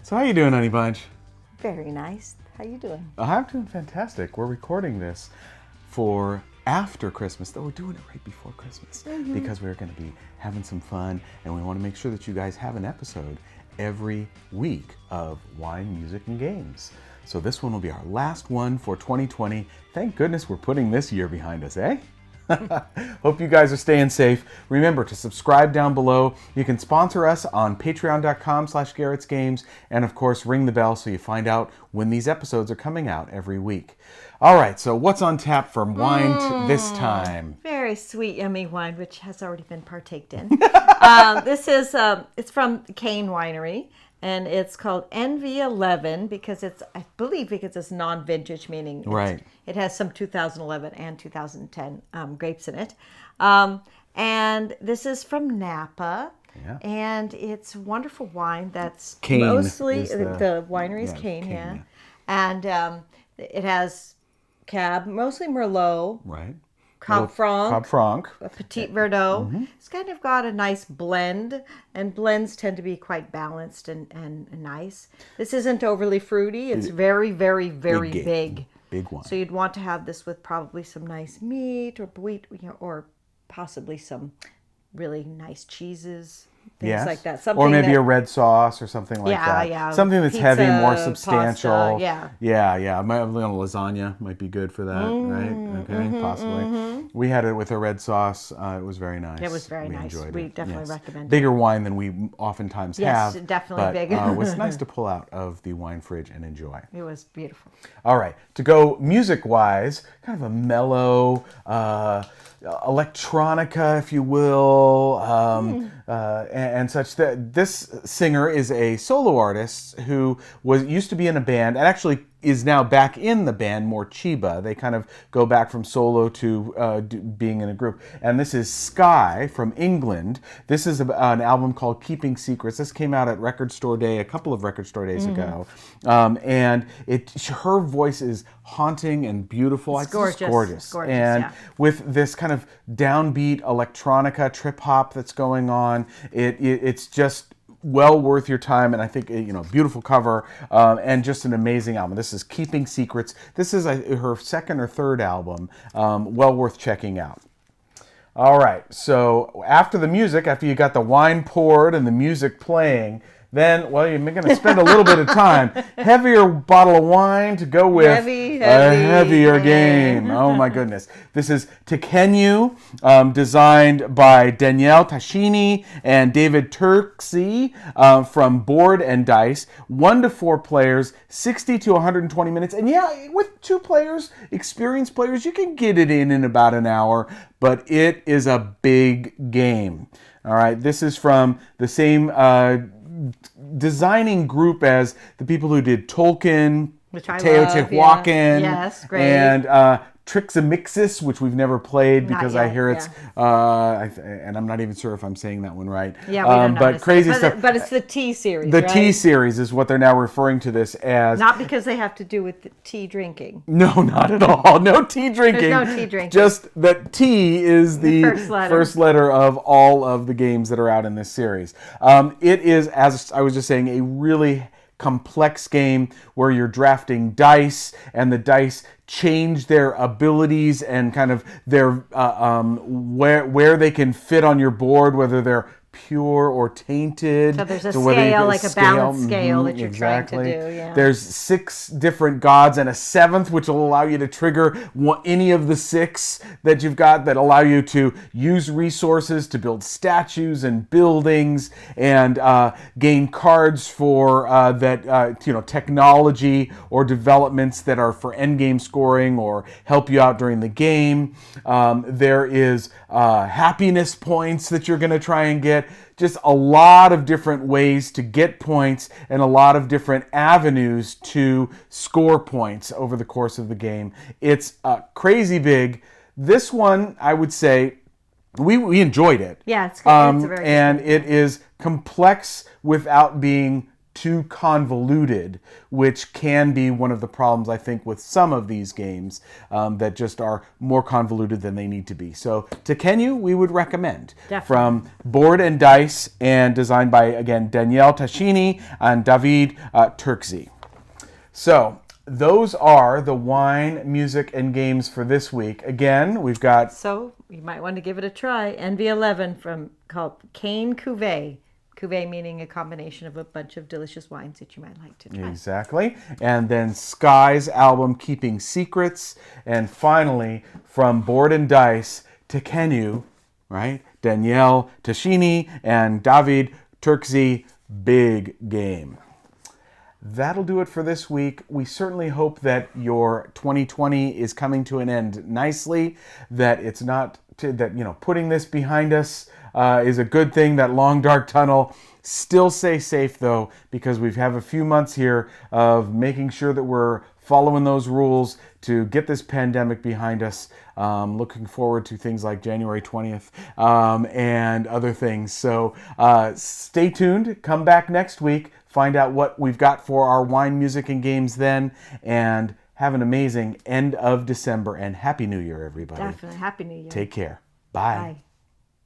So how you doing, Honey Bunch? Very nice. How you doing? I'm doing fantastic. We're recording this for after Christmas, though we're doing it right before Christmas because we're going to be having some fun, and we want to make sure that you guys have an episode every week of wine, music, and games. So this one will be our last one for 2020. Thank goodness we're putting this year behind us, eh? Hope you guys are staying safe. Remember to subscribe down below. You can sponsor us on patreon.com/GarrettsGames, and of course ring the bell so you find out when these episodes are coming out every week. All right, so what's on tap for wine this time? Very sweet, yummy wine, which has already been partaked in. This is it's from Cain Winery, and it's called NV11 because I believe it's non-vintage, meaning Right. It has some 2011 and 2010 grapes in it. And this is from Napa. Yeah. And it's wonderful wine that's Cain mostly, is the winery is Cain, Cain, yeah. yeah. And it has Cab, mostly Merlot, Right. Cab Franc, Cab Franc. a Petit Verdot. It's kind of got a nice blend, and blends tend to be quite balanced and nice. This isn't overly fruity. It's very, very, very big. Big one. So you'd want to have this with probably some nice meat or wheat, or possibly some really nice cheeses, things like that. Something or maybe a red sauce or something like that. Yeah. Something that's Pizza, heavy, more substantial. pasta, Yeah. My little lasagna might be good for that, right? Okay, possibly. We had it with a red sauce. It was very nice. It was very nice. Enjoyed We it. definitely recommend it. Bigger wine than we oftentimes have. Yes, definitely but, big. It was nice to pull out of the wine fridge and enjoy. It was beautiful. All right, to go music-wise, kind of a mellow, electronica, if you will, and such. This singer is a solo artist who used to be in a band and actually is now back in the band, more Chiba. They kind of go back from solo to being in a group. And this is Sky from England. This is an album called Keeping Secrets. This came out at Record Store Day, a couple of Record Store Days ago. And her voice is haunting and beautiful. It's gorgeous. Just gorgeous. It's gorgeous, and yeah. with this kind of downbeat electronica trip hop that's going on, it's just well worth your time, and I think beautiful cover and just an amazing album. This is Keeping Secrets. This is her second or third album. Well worth checking out. All right, so after you got the wine poured and the music playing, then, you're going to spend a little bit of time. Heavier bottle of wine to go with a heavier game. Oh, my goodness. This is Tekhenu, designed by Daniele Tascini and David Turczi from Board&Dice. 1 to 4 players, 60 to 120 minutes. And with 2 players, experienced players, you can get it in about an hour. But it is a big game. All right, this is from the same designing group as the people who did Tolkien, Teotihuacan, Yes, great. and Trixamixis, which we've never played because Not yet, I hear it's, and I'm not even sure if I'm saying that one right. Yeah, we don't know. But crazy stuff. But it's the tea series, The right? tea series is what they're now referring to this as. Not because they have to do with the tea drinking. No, not at all. No tea drinking. There's no tea drinking. Just that T is the first letter of all of the games that are out in this series. It is, as I was just saying, a really complex game where you're drafting dice, and the dice change their abilities and kind of their where they can fit on your board, whether they're pure or tainted. So there's a scale, like a balanced scale that you're trying to do. Yeah. There's 6 different gods and a 7th, which will allow you to trigger any of the 6 that you've got that allow you to use resources to build statues and buildings and gain cards for technology or developments that are for endgame scoring or help you out during the game. There is happiness points that you're going to try and get. Just a lot of different ways to get points and a lot of different avenues to score points over the course of the game. It's crazy big. This one, I would say, we enjoyed it. Yeah, it's good. It's a very good and it is complex without being too convoluted, which can be one of the problems, I think, with some of these games that just are more convoluted than they need to be. So Tekhenu, we would recommend. Definitely. From Board&Dice and designed by, again, Daniele Tascini and David Turczi. So those are the wine, music, and games for this week. Again, we've got... So you might want to give it a try. NV11 called Cain Cuvée. Cuvée meaning a combination of a bunch of delicious wines that you might like to try. Exactly. And then Sky's album, Keeping Secrets. And finally, from Board&Dice, Tekhenu, right? Daniele Tascini and David Turczi, Big Game. That'll do it for this week. We certainly hope that your 2020 is coming to an end nicely, that it's not, putting this behind us is a good thing, that long dark tunnel. Still stay safe though, because we have a few months here of making sure that we're following those rules to get this pandemic behind us. Looking forward to things like January 20th and other things. So stay tuned. Come back next week. Find out what we've got for our wine, music, and games then. And have an amazing end of December. And Happy New Year, everybody. Definitely. Happy New Year. Take care. Bye. Bye.